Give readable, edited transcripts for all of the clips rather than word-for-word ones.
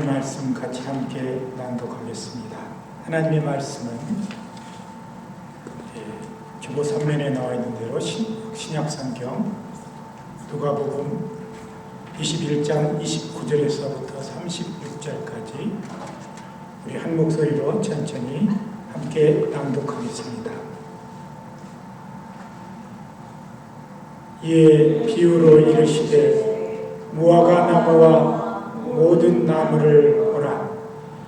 말씀 같이 함께 낭독하겠습니다. 하나님의 말씀은 주보 3면에 나와 있는 대로 신약성경 누가복음 21장 29절에서부터 36절까지 우리 한 목소리로 천천히 함께 낭독하겠습니다. 이에 비유로 이르시되 무화과 나무와 모든 나무를 보라.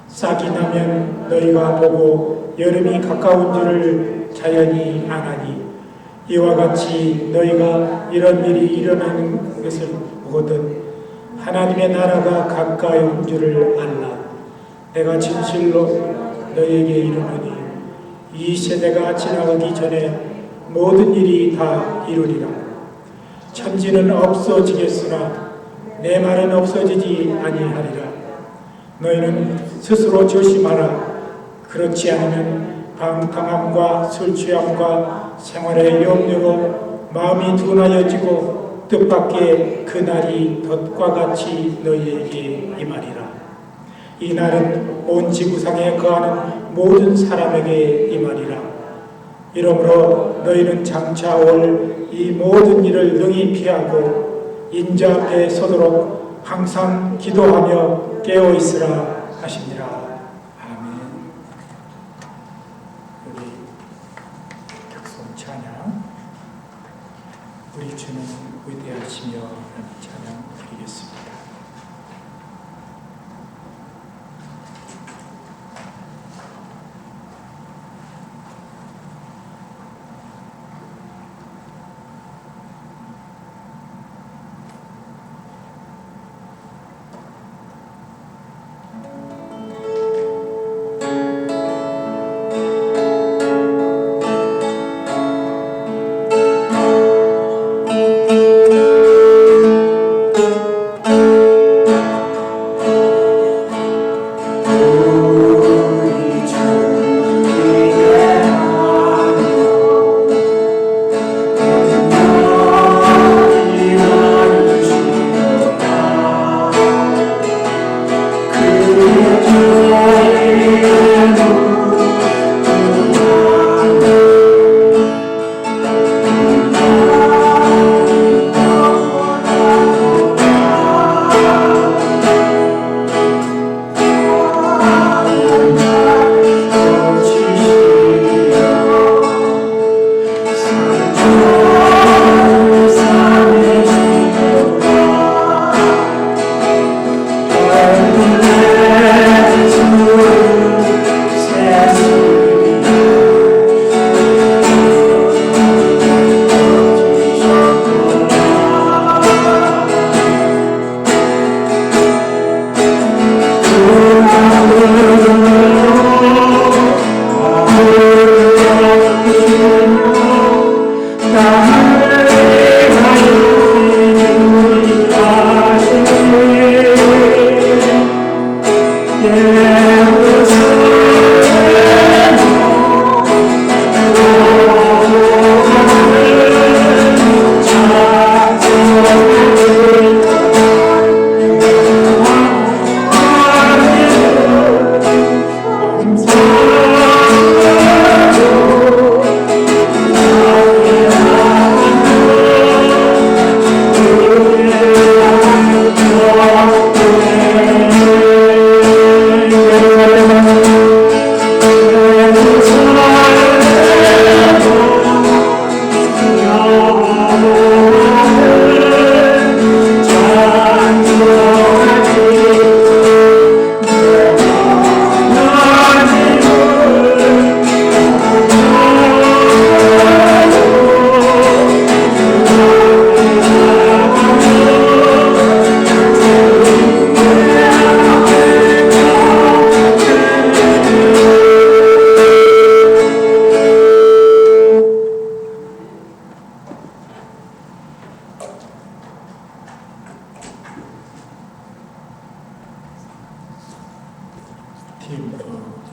싹이 나면 너희가 보고 여름이 가까운 줄을 자연히 아나니 이와 같이 너희가 이런 일이 일어나는 것을 보거든 하나님의 나라가 가까이 온 줄을 알라. 내가 진실로 너희에게 이르노니 이 세대가 지나가기 전에 모든 일이 다 이루리라. 천지는 없어지겠으나 내 말은 없어지지 아니하리라. 너희는 스스로 조심하라. 그렇지 않으면 방탕함과 술취함과 생활의 염려로 마음이 둔하여지고 뜻밖의 그 날이 덫과 같이 너희에게 임하리라. 이 날은 온 지구상에 거하는 모든 사람에게 임하리라. 이러므로 너희는 장차 올 이 모든 일을 능히 피하고 인자 앞에 서도록 항상 기도하며 깨어 있으라 하시니라. 아멘. 우리 격송 찬양, 우리 주는 위대하시며 라는 찬양 드리겠습니다.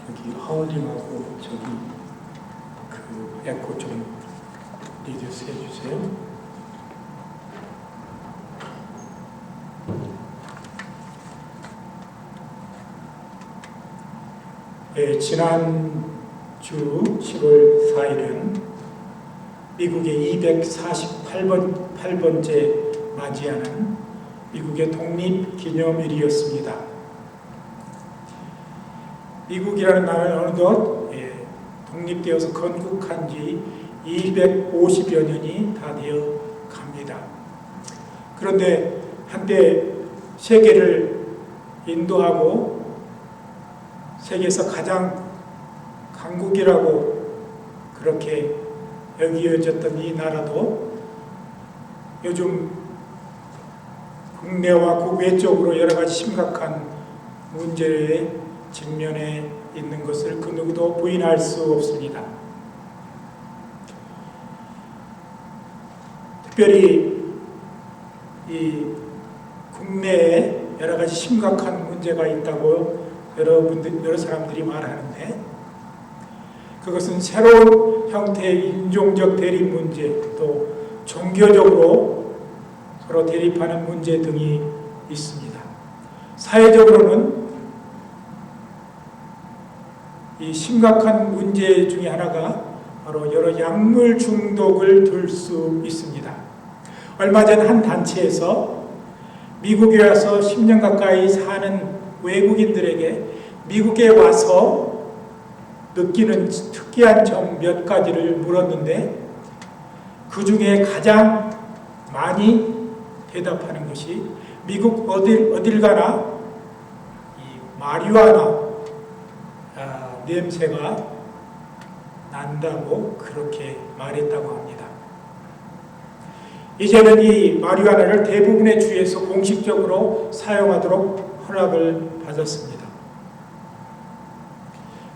여기 하울링하고 저기 그 에코 좀 리듀스 해주세요. 지난주 10월 4일은 미국의 248번째 맞이하는 미국의 독립기념일이었습니다. 미국이라는 나라는 어느덧 독립되어서 건국한 지 250여 년이 다 되어 갑니다. 그런데 한때 세계를 인도하고 세계에서 가장 강국이라고 그렇게 여겨졌던 이 나라도 요즘 국내와 국외적으로 여러 가지 심각한 문제에 직면해 있는 것을 그 누구도 부인할 수 없습니다. 특별히 이 국내에 여러 가지 심각한 문제가 있다고 여러 사람들이 말하는데, 그것은 새로운 형태의 인종적 대립 문제, 또 종교적으로 서로 대립하는 문제 등이 있습니다. 사회적으로는 이 심각한 문제 중에 하나가 바로 여러 약물 중독을 들 수 있습니다. 얼마 전 한 단체에서 미국에 와서 10년 가까이 사는 외국인들에게 미국에 와서 느끼는 특이한 점 몇 가지를 물었는데, 그 중에 가장 많이 대답하는 것이 미국 어딜 가나 이 마리화나 냄새가 난다고 그렇게 말했다고 합니다. 이제는 이 마리화나를 대부분의 주에서 공식적으로 사용하도록 허락을 받았습니다.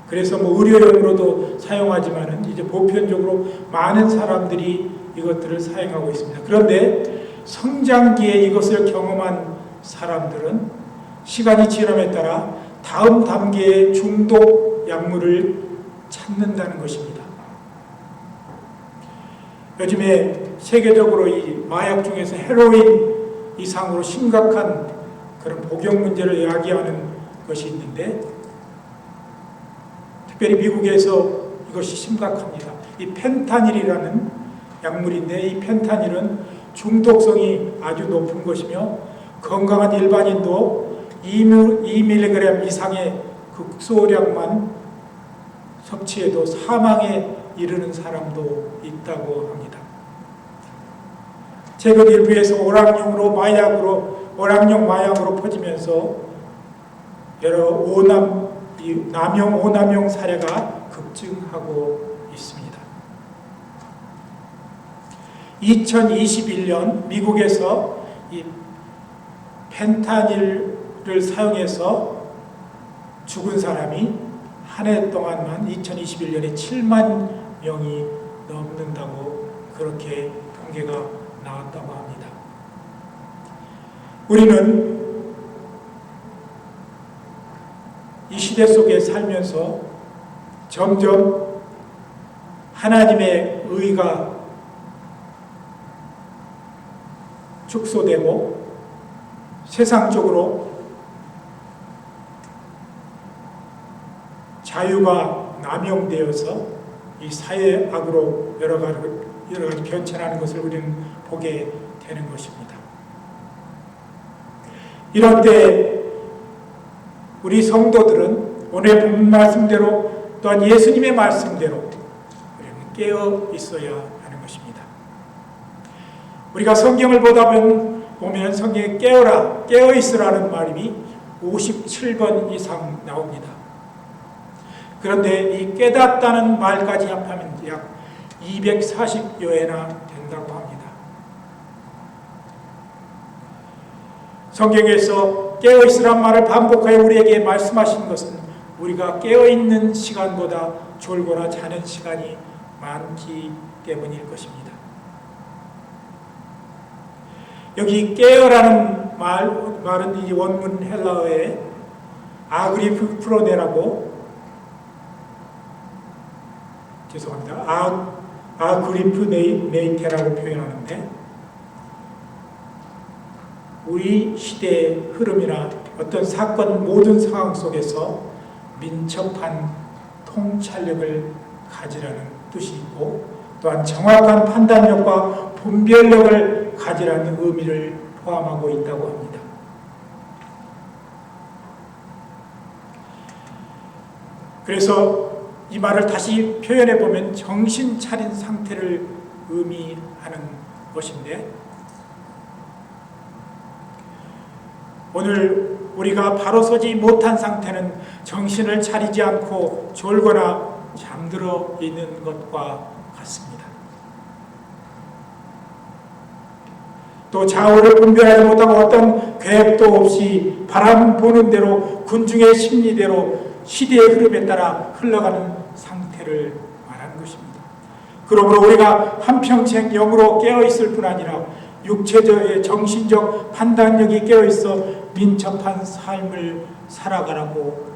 그래서 의료용으로도 사용하지만은 이제 보편적으로 많은 사람들이 이것들을 사용하고 있습니다. 그런데 성장기에 이것을 경험한 사람들은 시간이 지남에 따라 다음 단계의 중독 약물을 찾는다는 것입니다. 요즘에 세계적으로 이 마약 중에서 헤로인 이상으로 심각한 그런 복용 문제를 야기하는 것이 있는데, 특별히 미국에서 이것이 심각합니다. 이 펜타닐이라는 약물인데, 이 펜타닐은 중독성이 아주 높은 것이며 건강한 일반인도 2mg 이상의 극소량만 섭취해도 사망에 이르는 사람도 있다고 합니다. 최근 일부에서 오락용 마약으로 퍼지면서 여러 남용 오남용 사례가 급증하고 있습니다. 2021년 미국에서 이 펜타닐을 사용해서 죽은 사람이 한 해 동안만 2021년에 7만 명이 넘는다고 그렇게 통계가 나왔다고 합니다. 우리는 이 시대 속에 살면서 점점 하나님의 의가 축소되고 세상적으로 자유가 남용되어서 이 사회악으로 여러 가지 변천하는 것을 우리는 보게 되는 것입니다. 이럴 때 우리 성도들은 오늘 본 말씀대로 또한 예수님의 말씀대로 우리는 깨어 있어야 하는 것입니다. 우리가 성경을 보다 보면 성경에 깨어라, 깨어 있으라는 말이 57번 이상 나옵니다. 그런데 이 깨닫다는 말까지 합하면 약 240여 회나 된다고 합니다. 성경에서 깨어있으란 말을 반복하여 우리에게 말씀하신 것은 우리가 깨어있는 시간보다 졸거나 자는 시간이 많기 때문일 것입니다. 여기 깨어라는 말은 이 원문 헬라어의 아그리프로네라고, 죄송합니다. 아그리프네이테라고 표현하는데, 우리 시대의 흐름이나 어떤 사건 모든 상황 속에서 민첩한 통찰력을 가지라는 뜻이 있고, 또한 정확한 판단력과 분별력을 가지라는 의미를 포함하고 있다고 합니다. 그래서 이 말을 다시 표현해 보면 정신 차린 상태를 의미하는 것인데, 오늘 우리가 바로 서지 못한 상태는 정신을 차리지 않고 졸거나 잠들어 있는 것과 같습니다. 또 좌우를 분별하지 못하고 어떤 계획도 없이 바람 부는 대로 군중의 심리대로 시대의 흐름에 따라 흘러가는 상태를 말하는 것입니다. 그러므로 우리가 한평생 영으로 깨어있을 뿐 아니라 육체적, 정신적 판단력이 깨어있어 민첩한 삶을 살아가라고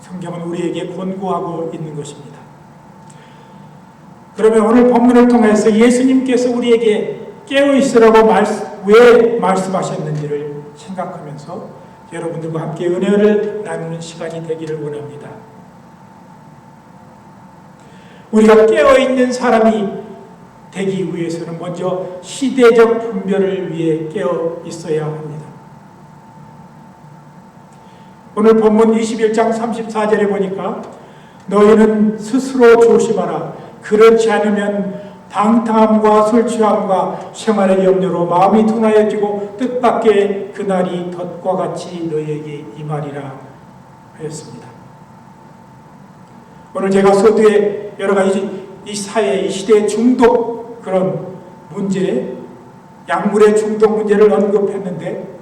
성경은 우리에게 권고하고 있는 것입니다. 그러면 오늘 본문을 통해서 예수님께서 우리에게 깨어있으라고 왜 말씀하셨는지를 생각하면서 여러분들과 함께 은혜를 나누는 시간이 되기를 원합니다. 우리가 깨어있는 사람이 되기 위해서는 먼저 시대적 분별을 위해 깨어 있어야 합니다. 오늘 본문 21장 34절에 보니까 너희는 스스로 조심하라. 그렇지 않으면 방탕함과 술 취함과 생활의 염려로 마음이 둔하여지고 뜻밖의 그날이 덫과 같이 너희에게 임하리라 하였습니다. 오늘 제가 서두에 여러 가지 이 사회, 이 시대의 중독 그런 문제, 약물의 중독 문제를 언급했는데,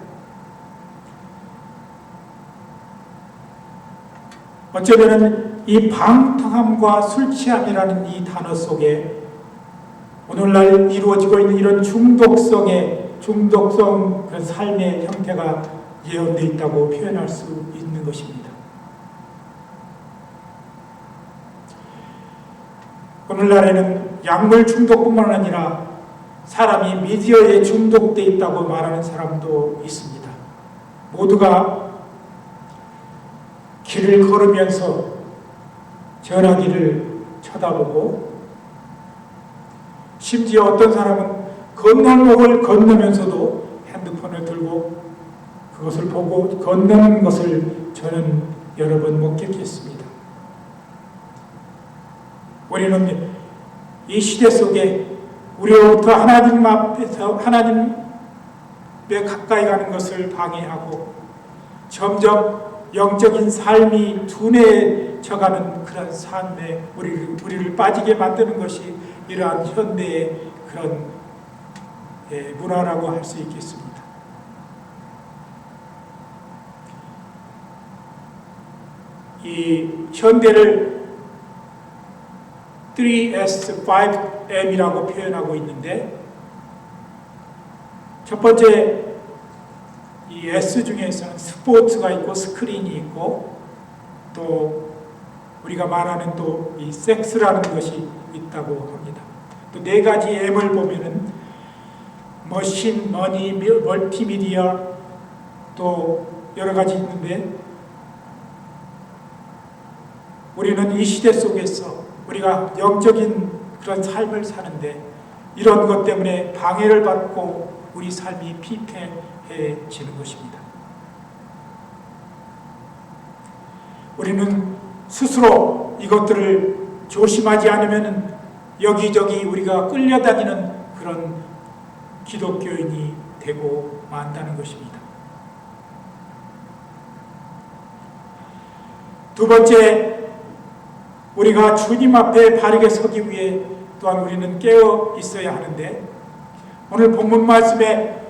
어쩌면 이 방탕함과 술 취함이라는 이 단어 속에 오늘날 이루어지고 있는 이런 중독성 그 삶의 형태가 예언되어 있다고 표현할 수 있는 것입니다. 오늘날에는 약물 중독뿐만 아니라 사람이 미디어에 중독되어 있다고 말하는 사람도 있습니다. 모두가 길을 걸으면서 전화기를 쳐다보고, 심지어 어떤 사람은 건널목을 건너면서도 핸드폰을 들고 그것을 보고 건너는 것을 저는 여러 번 목격했습니다. 우리는 이 시대 속에 우리로부터 하나님 앞에서 하나님에 가까이 가는 것을 방해하고 점점 영적인 삶이 둔해져가는 그런 삶에 우리를 빠지게 만드는 것이 이러한 현대의 그런 문화라고 할 수 있겠습니다. 이 현대를 3S, 5M이라고 표현하고 있는데, 첫 번째 이 S 중에서는 스포츠가 있고 스크린이 있고, 또 우리가 말하는 또 이 섹스라는 것이 있다고 합니다. 또 네 가지 M을 보면은 머신, 머니, 멀티미디어, 또 여러 가지 있는데, 우리는 이 시대 속에서 우리가 영적인 그런 삶을 사는데 이런 것 때문에 방해를 받고 우리 삶이 피폐해지는 것입니다. 우리는 스스로 이것들을 조심하지 않으면 여기저기 우리가 끌려다니는 그런 기독교인이 되고 만다는 것입니다. 두 번째, 우리가 주님 앞에 바르게 서기 위해 또한 우리는 깨어 있어야 하는데, 오늘 본문 말씀에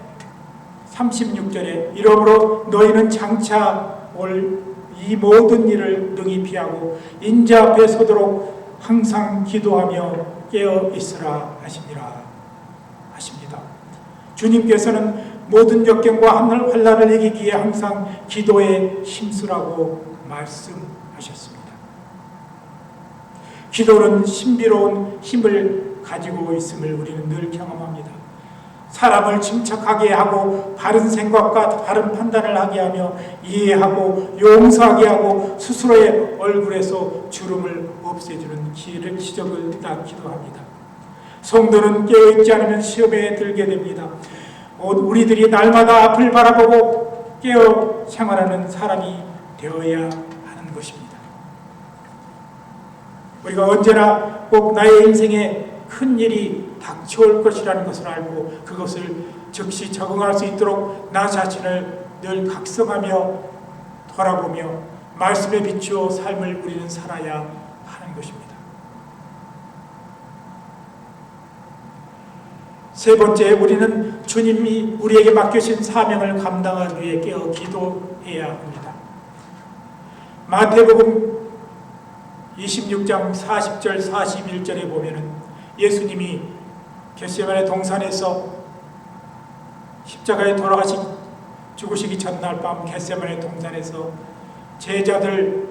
36절에 이러므로 너희는 장차 올 이 모든 일을 능히 피하고 인자 앞에 서도록 항상 기도하며 깨어 있으라 하십니다. 주님께서는 모든 역경과 환난을 이기기에 항상 기도에 힘쓰라고 말씀하셨습니다. 기도는 신비로운 힘을 가지고 있음을 우리는 늘 경험합니다. 사람을 침착하게 하고 바른 생각과 바른 판단을 하게 하며 이해하고 용서하게 하고 스스로의 얼굴에서 주름을 없애주는 기적을 낳기도 합니다. 성도는 깨어있지 않으면 시험에 들게 됩니다. 우리들이 날마다 앞을 바라보고 깨어 생활하는 사람이 되어야 하는 것입니다. 우리가 언제나 꼭 나의 인생에 큰 일이 닥쳐올 것이라는 것을 알고 그것을 즉시 적응할 수 있도록 나 자신을 늘 각성하며 돌아보며 말씀에 비추어 삶을 우리는 살아야 하는 것입니다. 세 번째, 우리는 주님이 우리에게 맡기신 사명을 감당하기 위해 깨어 기도해야 합니다. 마태복음 26장 40절 41절에 보면은 예수님이 겟세마네 동산에서 십자가에 죽으시기 전날 밤 겟세마네 동산에서 제자들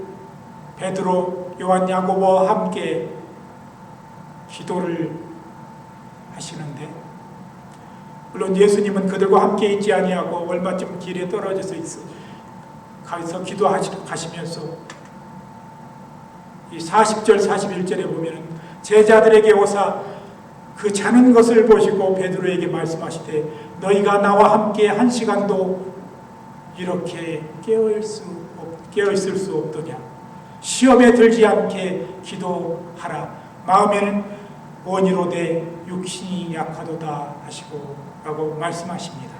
베드로, 요한, 야고보와 함께 기도를 하시는데, 물론 예수님은 그들과 함께 있지 아니하고 얼마쯤 길에 떨어져서 가서 기도하시면서 이 40절 41절에 보면은 제자들에게 오사 그 자는 것을 보시고 베드로에게 말씀하시되 너희가 나와 함께 한 시간도 이렇게 깨어있을 수 없더냐. 시험에 들지 않게 기도하라. 마음에는 원이로되 육신이 약하도다 하시고 라고 말씀하십니다.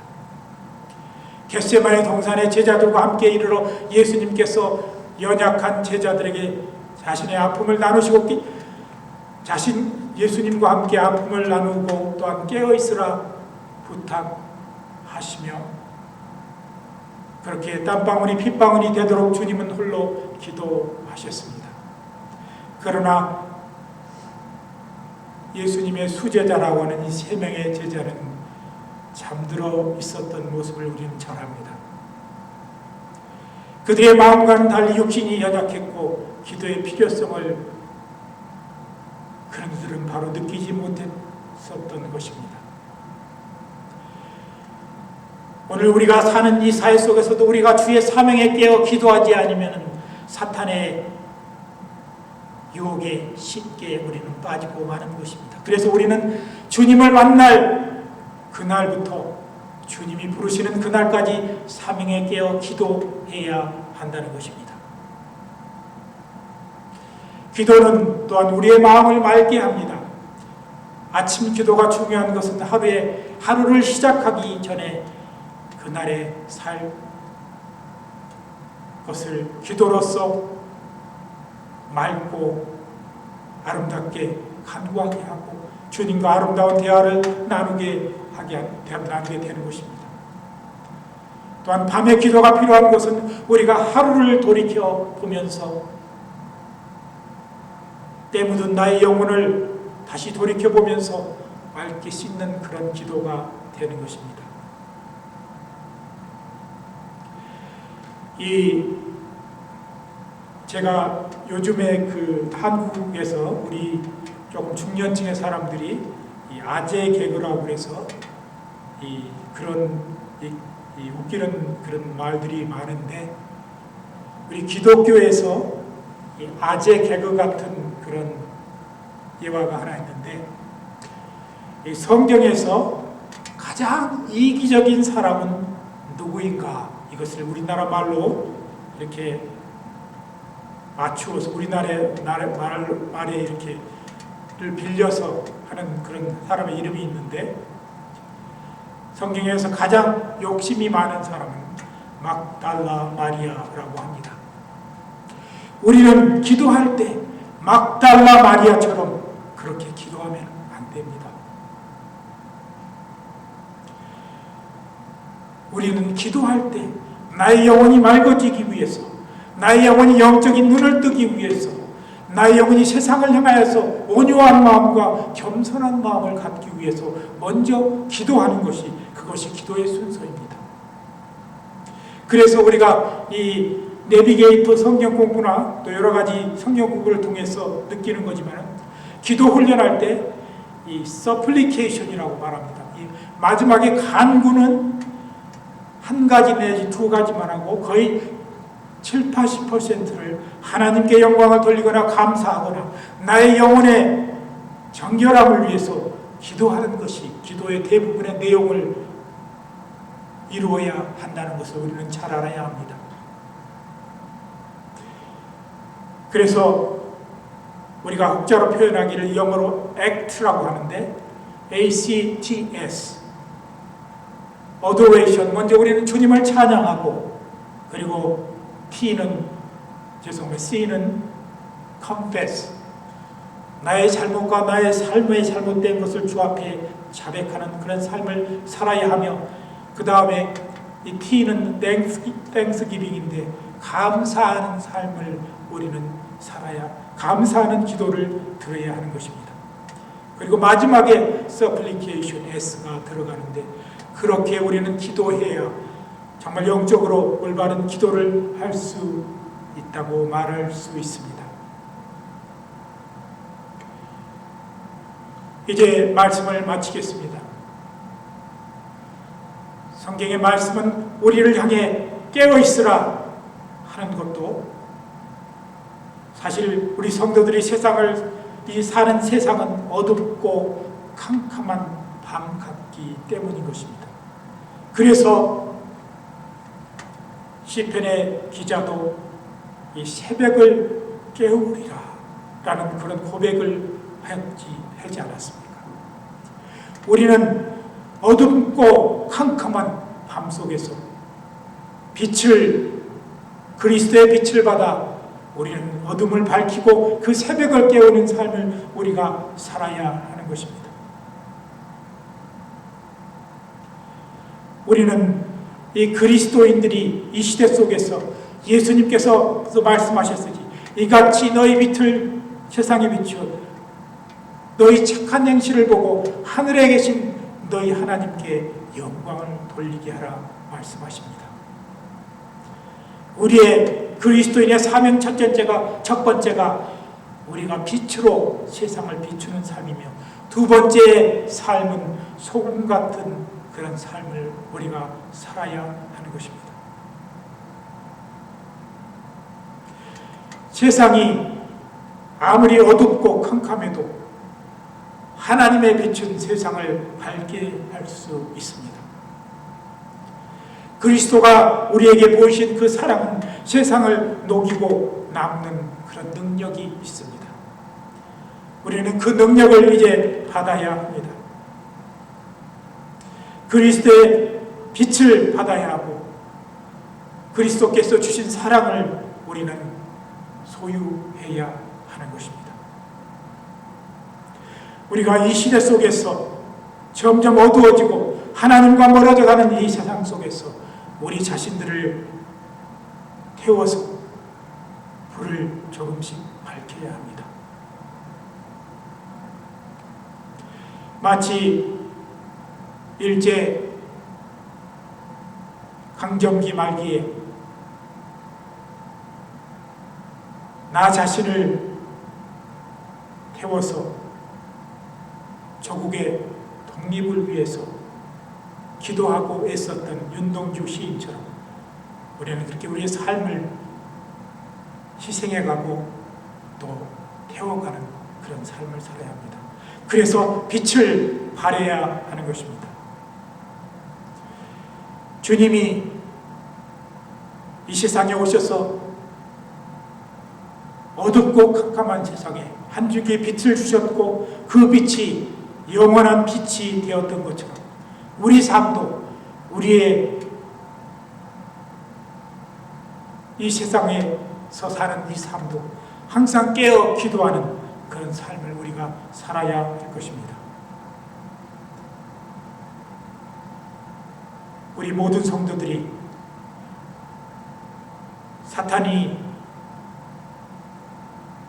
겟세마네 동산에 제자들과 함께 이르러 예수님께서 연약한 제자들에게 자신의 아픔을 나누시고 예수님과 함께 아픔을 나누고 또한 깨어있으라 부탁하시며 그렇게 땀방울이 핏방울이 되도록 주님은 홀로 기도하셨습니다. 그러나 예수님의 수제자라고 하는 이 세 명의 제자는 잠들어 있었던 모습을 우리는 잘 압니다. 그들의 마음과는 달리 육신이 연약했고 기도의 필요성을 그들은 바로 느끼지 못했었던 것입니다. 오늘 우리가 사는 이 사회 속에서도 우리가 주의 사명에 깨어 기도하지 않으면 사탄의 유혹에 쉽게 우리는 빠지고 마는 것입니다. 그래서 우리는 주님을 만날 그날부터 주님이 부르시는 그날까지 사명에 깨어 기도해야 한다는 것입니다. 기도는 또한 우리의 마음을 맑게 합니다. 아침 기도가 중요한 것은 하루를 시작하기 전에 그날에 살 것을 기도로서 맑고 아름답게 간구하게 하고 주님과 아름다운 대화를 나누게 되는 것입니다. 또한 밤에 기도가 필요한 것은 우리가 하루를 돌이켜 보면서 때 묻은 나의 영혼을 다시 돌이켜 보면서 맑게 씻는 그런 기도가 되는 것입니다. 제가 요즘에 한국에서 우리 조금 중년층의 사람들이 아재 개그라고 해서 웃기는 그런 말들이 많은데 우리 기독교에서 아재 개그 같은 그런 예화가 하나 있는데 성경에서 가장 이기적인 사람은 누구인가? 이것을 우리나라 말로 이렇게 맞추어서 우리나라 말에 이렇게를 빌려서 하는 그런 사람의 이름이 있는데 성경에서 가장 욕심이 많은 사람은 막달라 마리아라고 합니다. 우리는 기도할 때 막달라 마리아처럼 그렇게 기도하면 안 됩니다. 우리는 기도할 때 나의 영혼이 맑아지기 위해서, 나의 영혼이 영적인 눈을 뜨기 위해서, 나의 영혼이 세상을 향하여서 온유한 마음과 겸손한 마음을 갖기 위해서 먼저 기도하는 그것이 기도의 순서입니다. 그래서 우리가 이 내비게이터 성경 공부나 또 여러 가지 성경 공부를 통해서 느끼는 거지만 기도 훈련할 때 이 서플리케이션이라고 말합니다. 이 마지막에 간구는 한 가지 내지 두 가지만 하고 거의 7, 80%를 하나님께 영광을 돌리거나 감사하거나 나의 영혼의 정결함을 위해서 기도하는 것이 기도의 대부분의 내용을 이루어야 한다는 것을 우리는 잘 알아야 합니다. 그래서 우리가 흑자로 표현하기를 영어로 act라고 하는데 ACTS adoration, 먼저 우리는 주님을 찬양하고, 그리고 C는 confess, 나의 잘못과 나의 삶의 잘못된 것을 주 앞에 자백하는 그런 삶을 살아야 하며, 그 다음에 이 T는 thanksgiving인데 감사하는 삶을 우리는 살아야, 감사하는 기도를 드려야 하는 것입니다. 그리고 마지막에 supplication, S가 들어가는데, 그렇게 우리는 기도해야 정말 영적으로 올바른 기도를 할 수 있다고 말할 수 있습니다. 이제 말씀을 마치겠습니다. 성경의 말씀은 우리를 향해 깨어있으라 하는 것도, 사실 우리 성도들이 사는 세상은 어둡고 캄캄한 밤 같기 때문인 것입니다. 그래서 시편의 기자도 이 새벽을 깨우리라 라는 그런 고백을 하지 않았습니까? 우리는 어둡고 캄캄한 밤 속에서 그리스도의 빛을 받아 우리는 어둠을 밝히고 그 새벽을 깨우는 삶을 우리가 살아야 하는 것입니다. 우리는 이 그리스도인들이 이 시대 속에서 예수님께서 말씀하셨으니 이같이 너희 빛을 세상에 비추어 너희 착한 행실을 보고 하늘에 계신 너희 하나님께 영광을 돌리게 하라 말씀하십니다. 우리의 그리스도인의 사명 첫 번째가 우리가 빛으로 세상을 비추는 삶이며, 두 번째의 삶은 소금 같은 그런 삶을 우리가 살아야 하는 것입니다. 세상이 아무리 어둡고 캄캄해도 하나님의 빛은 세상을 밝게 할 수 있습니다. 그리스도가 우리에게 보이신 그 사랑은 세상을 녹이고 남는 그런 능력이 있습니다. 우리는 그 능력을 이제 받아야 합니다. 그리스도의 빛을 받아야 하고, 그리스도께서 주신 사랑을 우리는 소유해야 하는 것입니다. 우리가 이 시대 속에서 점점 어두워지고 하나님과 멀어져가는 이 세상 속에서 우리 자신들을 태워서 불을 조금씩 밝혀야 합니다. 마치 일제 강점기 말기에 나 자신을 태워서 조국의 독립을 위해서 기도하고 애썼던 윤동주 시인처럼 우리는 그렇게 우리의 삶을 희생해가고 또 태워가는 그런 삶을 살아야 합니다. 그래서 빛을 발해야 하는 것입니다. 주님이 이 세상에 오셔서 어둡고 캄캄한 세상에 한 줄기의 빛을 주셨고, 그 빛이 영원한 빛이 되었던 것처럼 우리 삶도, 우리의 이 세상에서 사는 이 삶도 항상 깨어 기도하는 그런 삶을 우리가 살아야 할 것입니다. 우리 모든 성도들이 사탄이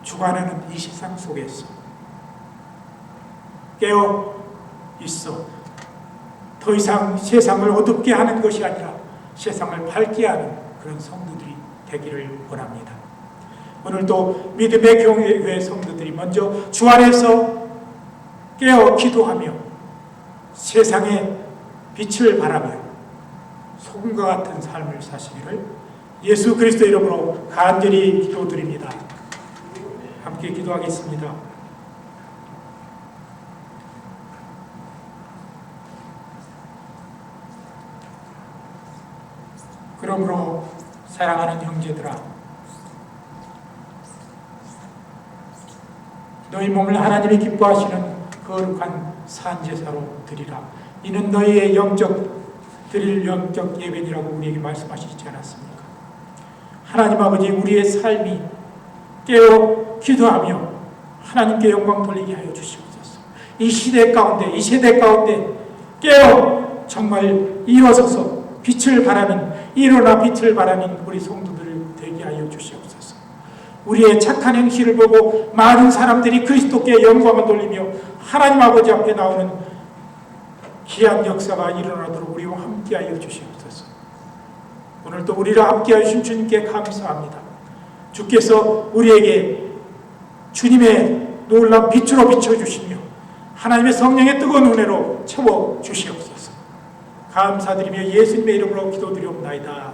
주관하는 이 세상 속에서 깨어 있어 더 이상 세상을 어둡게 하는 것이 아니라 세상을 밝게 하는 그런 성도들이 되기를 원합니다. 오늘도 믿음의 교회 성도들이 먼저 주 안에서 깨어 기도하며 세상에 빛을 발하며 소금과 같은 삶을 사시기를 예수 그리스도 이름으로 간절히 기도드립니다. 함께 기도하겠습니다. 그러므로 사랑하는 형제들아, 너희 몸을 하나님이 기뻐하시는 거룩한 산제사로 드리라. 이는 너희의 드릴 영적 예배니라고 우리에게 말씀하시지 않았습니까? 하나님 아버지, 우리의 삶이 깨어 기도하며 하나님께 영광 돌리게 하여 주시옵소서. 이 시대 가운데, 이 세대 가운데 깨어 정말 일어서서 빛을 발하는, 일어나 빛을 발하는 우리 성도들 되게 하여 주시옵소서. 우리의 착한 행실을 보고 많은 사람들이 그리스도께 영광을 돌리며 하나님 아버지 앞에 나오는 귀한 역사가 일어나도록 우리와 함께하여 주시옵소서. 오늘도 우리를 함께하여 주신 주님께 감사합니다. 주께서 우리에게 주님의 놀라운 빛으로 비춰주시며 하나님의 성령의 뜨거운 은혜로 채워주시옵소서. 감사드리며 예수님의 이름으로 기도드리옵나이다.